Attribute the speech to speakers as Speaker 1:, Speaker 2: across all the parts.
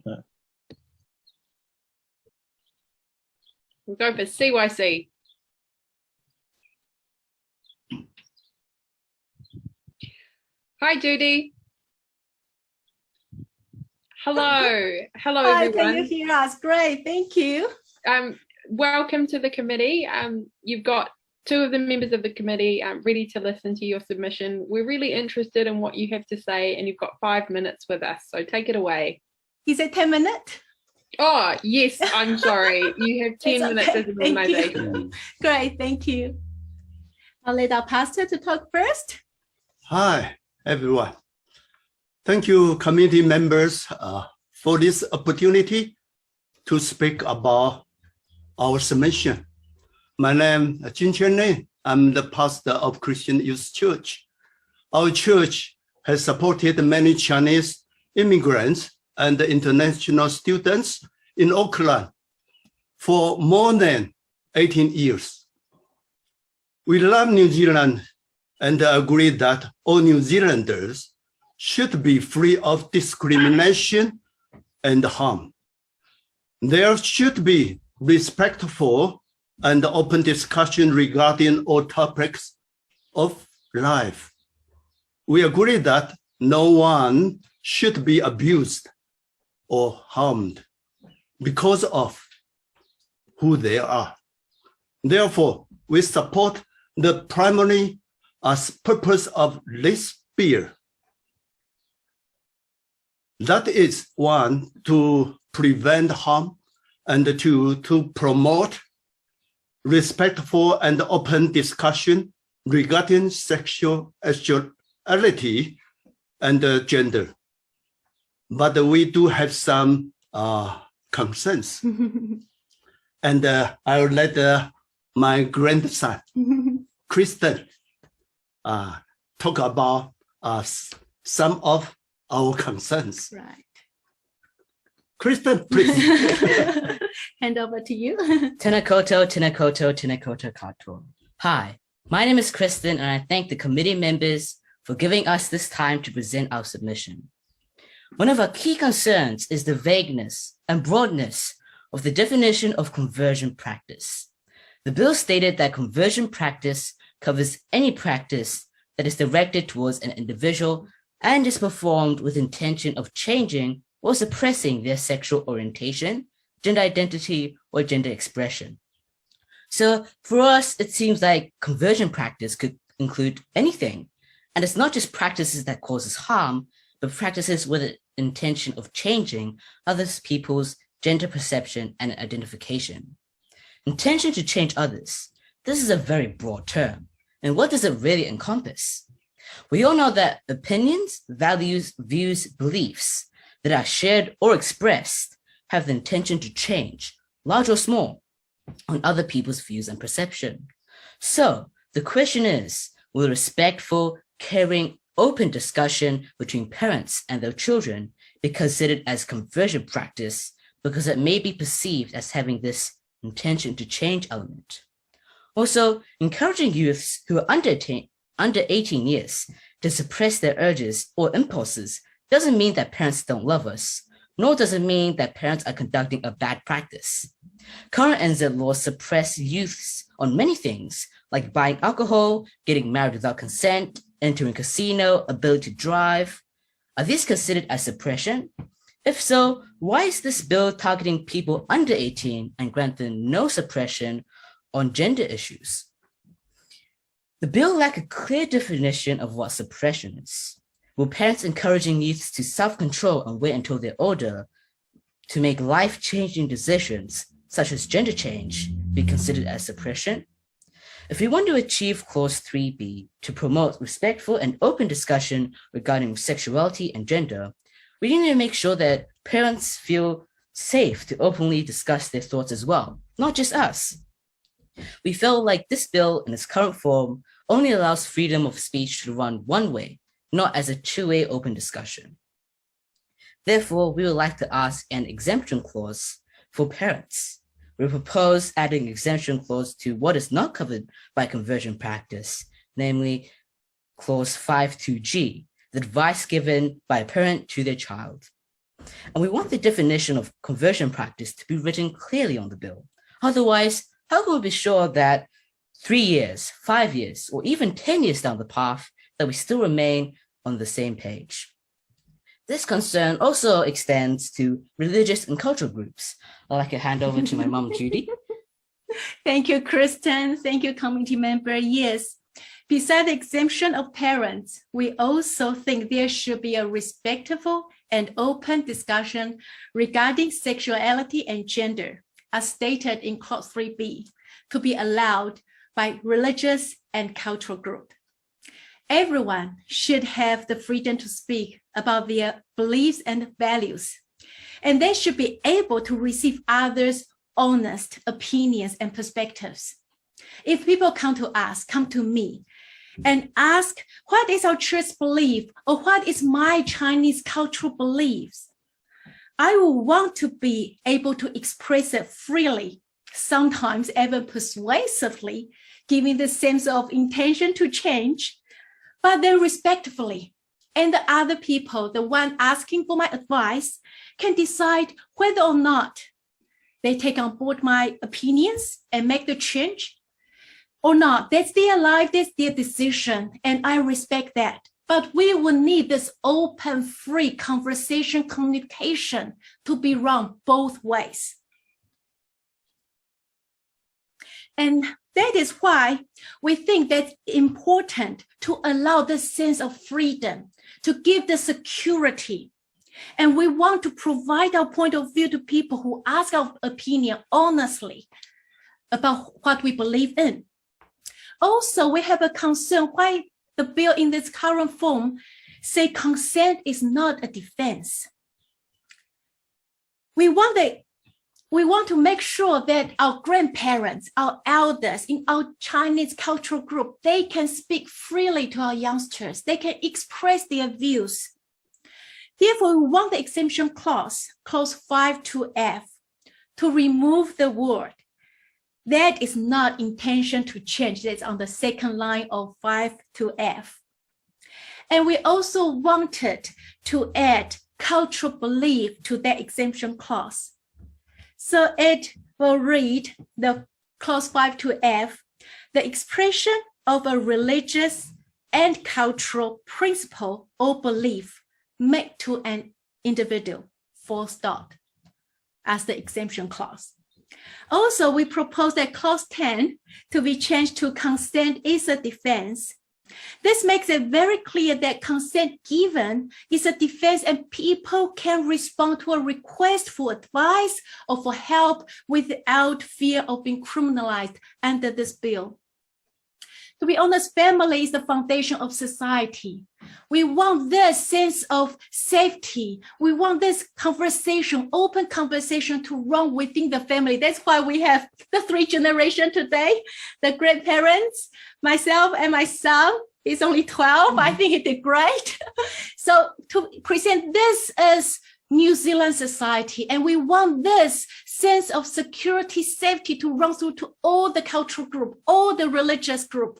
Speaker 1: We'll go for CYC. Hi, Judy. Hello. Hello,
Speaker 2: Hi,
Speaker 1: everyone.
Speaker 2: can you hear us? Great, thank you.
Speaker 1: Welcome to the committee. You've got two of the members of the committee ready to listen to your submission. We're really interested in what you have to say, and you've got 5 minutes with us, so take it away.
Speaker 2: Is it 10 minutes?
Speaker 1: Oh, yes, I'm sorry. You have 10 minutes as an organization.
Speaker 2: Great, thank you. I'll let our pastor to talk first.
Speaker 3: Hi, everyone. Thank you, committee members, for this opportunity to speak about our submission. My name is Jin Chen. I'm the pastor of Christian Youth Church. Our church has supported many Chinese immigrants and international students in Auckland for more than 18 years. We love New Zealand and agree that all New Zealanders should be free of discrimination and harm. There should be respectful and open discussion regarding all topics of life. We agree that no one should be abused or harmed because of who they are. Therefore, we support the primary purpose of this bill. That is, one, to prevent harm, and two, to promote respectful and open discussion regarding sexuality and gender. But we do have some concerns. And I'll let my grandson, Kristen, talk about some of our concerns.
Speaker 2: Right.
Speaker 3: Kristen, please.
Speaker 2: Hand over to you.
Speaker 4: Tēnā koutou, tēnā koutou, tēnā koutou katoa. Hi, my name is Kristen, and I thank the committee members for giving us this time to present our submission. One of our key concerns is the vagueness and broadness of the definition of conversion practice. The bill stated that conversion practice covers any practice that is directed towards an individual and is performed with intention of changing or suppressing their sexual orientation, gender identity, or gender expression. So for us, it seems like conversion practice could include anything. And it's not just practices that causes harm, but practices with an intention of changing other people's gender perception and identification. Intention to change others. This is a very broad term. And what does it really encompass? We all know that opinions, values, views, beliefs that are shared or expressed have the intention to change, large or small, on other people's views and perception. So the question is, will respectful, caring, open discussion between parents and their children be considered as conversion practice because it may be perceived as having this intention to change element? Also, encouraging youths who are under 18 years to suppress their urges or impulses doesn't mean that parents don't love us, nor does it mean that parents are conducting a bad practice. Current NZ laws suppress youths on many things, like buying alcohol, getting married without consent, entering casino, ability to drive. Are these considered as suppression? If so, why is this bill targeting people under 18 and granting no suppression on gender issues? The bill lacks a clear definition of what suppression is. Will parents encouraging youths to self-control and wait until they're older to make life-changing decisions, such as gender change, be considered as suppression? If we want to achieve Clause 3B to promote respectful and open discussion regarding sexuality and gender, we need to make sure that parents feel safe to openly discuss their thoughts as well, not just us. We feel like this bill in its current form only allows freedom of speech to run one way, not as a two-way open discussion. Therefore, we would like to ask an exemption clause for parents. We propose adding exemption clause to what is not covered by conversion practice, namely Clause 5.2G, the advice given by a parent to their child. And we want the definition of conversion practice to be written clearly on the bill. Otherwise, how can we be sure that 3 years, 5 years, or even 10 years down the path that we still remain on the same page? This concern also extends to religious and cultural groups. I'd like to hand over to my mom, Judy.
Speaker 2: Thank you, Kristen. Thank you, committee member. Yes, besides the exemption of parents, we also think there should be a respectful and open discussion regarding sexuality and gender, as stated in Clause 3B, to be allowed by religious and cultural groups. Everyone should have the freedom to speak about their beliefs and values, and they should be able to receive others' honest opinions and perspectives. If people come to me, and ask, what is our church belief, or what is my Chinese cultural beliefs? I will want to be able to express it freely, sometimes even persuasively, giving the sense of intention to change, but then respectfully. And the other people, the one asking for my advice, can decide whether or not they take on board my opinions and make the change or not. That's their life, that's their decision, and I respect that. But we will need this open, free conversation, communication to be run both ways. And that is why we think that's important to allow the sense of freedom, to give the security. And we want to provide our point of view to people who ask our opinion honestly about what we believe in. Also, we have a concern why the bill in this current form say consent is not a defense. We want to make sure that our grandparents, our elders in our Chinese cultural group, they can speak freely to our youngsters. They can express their views. Therefore, we want the exemption clause, clause 5(2)(f), to remove the word. That is not intention to change. That's on the second line of 5(2)(f). And we also wanted to add cultural belief to that exemption clause. So it will read the clause 5(2)(f), the expression of a religious and cultural principle or belief made to an individual, full stop, as the exemption clause. Also, we propose that clause 10 to be changed to consent is a defense. This makes it very clear that consent given is a defense and people can respond to a request for advice or for help without fear of being criminalized under this bill. To be honest, family is the foundation of society. We want this sense of safety. We want this conversation, open conversation to run within the family. That's why we have the 3 generations today, the grandparents, myself and my son. He's only 12. I think he did great. So to present this as New Zealand society, and we want this sense of security, safety to run through to all the cultural group, all the religious group.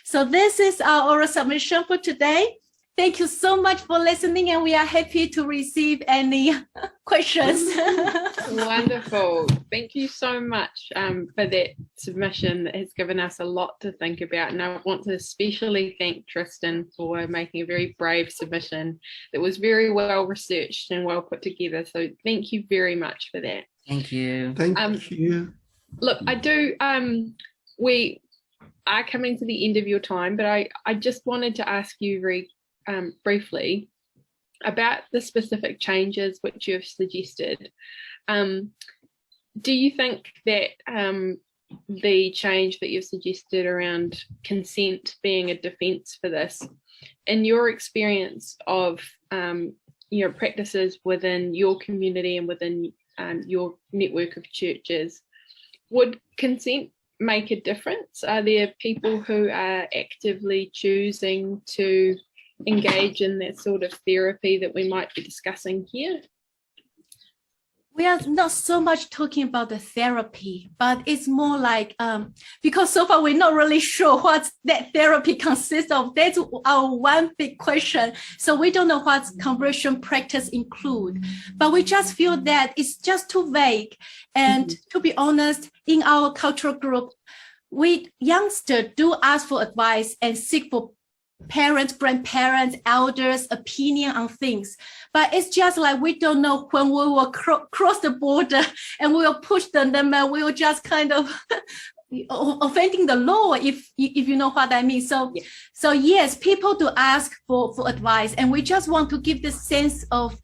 Speaker 2: So this is our oral submission for today. Thank you so much for listening, and we are happy to receive any questions.
Speaker 1: Wonderful. Thank you so much for that submission. That has given us a lot to think about. And I want to especially thank Tristan for making a very brave submission that was very well researched and well put together. So thank you very much for that.
Speaker 4: Thank you.
Speaker 3: Thank you.
Speaker 1: Look, I do, we are coming to the end of your time, but I just wanted to ask you very briefly about the specific changes which you've suggested. Do you think that the change that you've suggested around consent being a defense for this, in your experience of practices within your community and within your network of churches, would consent make a difference? Are there people who are actively choosing to engage in that sort of therapy that we might be discussing here?
Speaker 2: We are not so much talking about the therapy, but it's more like, because so far we're not really sure what that therapy consists of. That's our one big question. So we don't know what conversion practice include, but we just feel that it's just too vague. And to be honest, in our cultural group, we youngsters do ask for advice and seek for parents, grandparents, elders' opinion on things. But it's just like we don't know when we will cross the border and we will push them and we will just kind of offending the law, if you know what I mean. So, so yes, people do ask for advice, and we just want to give this sense of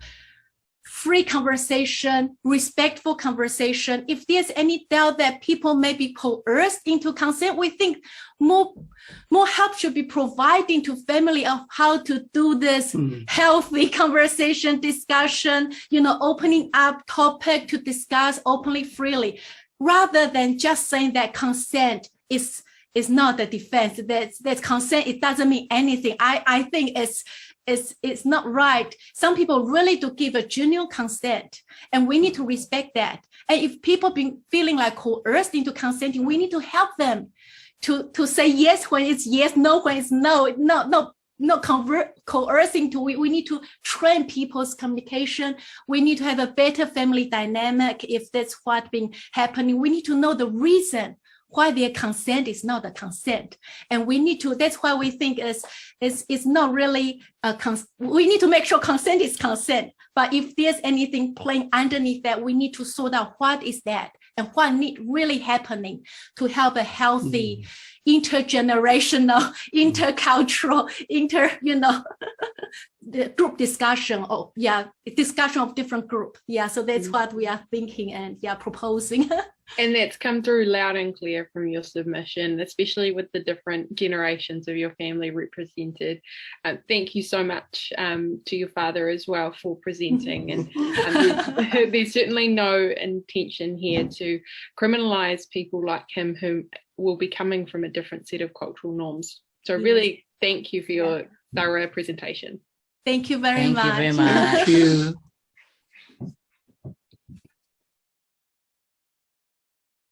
Speaker 2: free conversation, respectful conversation. If there's any doubt that people may be coerced into consent, we think more help should be provided to family of how to do this healthy conversation, discussion, opening up topic to discuss openly, freely, rather than just saying that consent is not the defense. That's consent. It doesn't mean anything. I think it's not right. Some people really do give a genuine consent, and we need to respect that. And if people been feeling like coerced into consenting, we need to help them to say yes when it's yes, no when it's no, not coercing to. We need to train people's communication. We need to have a better family dynamic if that's what's been happening. We need to know the reason why their consent is not a consent. And we need to, that's why we think it's not really we need to make sure consent is consent. But if there's anything playing underneath that, we need to sort out what is that and what need really happening to help a healthy intergenerational, intercultural, the group discussion. Discussion of different group. So that's what we are thinking and proposing.
Speaker 1: And that's come through loud and clear from your submission, especially with the different generations of your family represented. Thank you so much to your father as well for presenting. And there's certainly no intention here to criminalize people like him who will be coming from a different set of cultural norms. So really thank you for your thorough presentation.
Speaker 2: Thank you very much.
Speaker 4: Thank you very much.
Speaker 3: Thank you.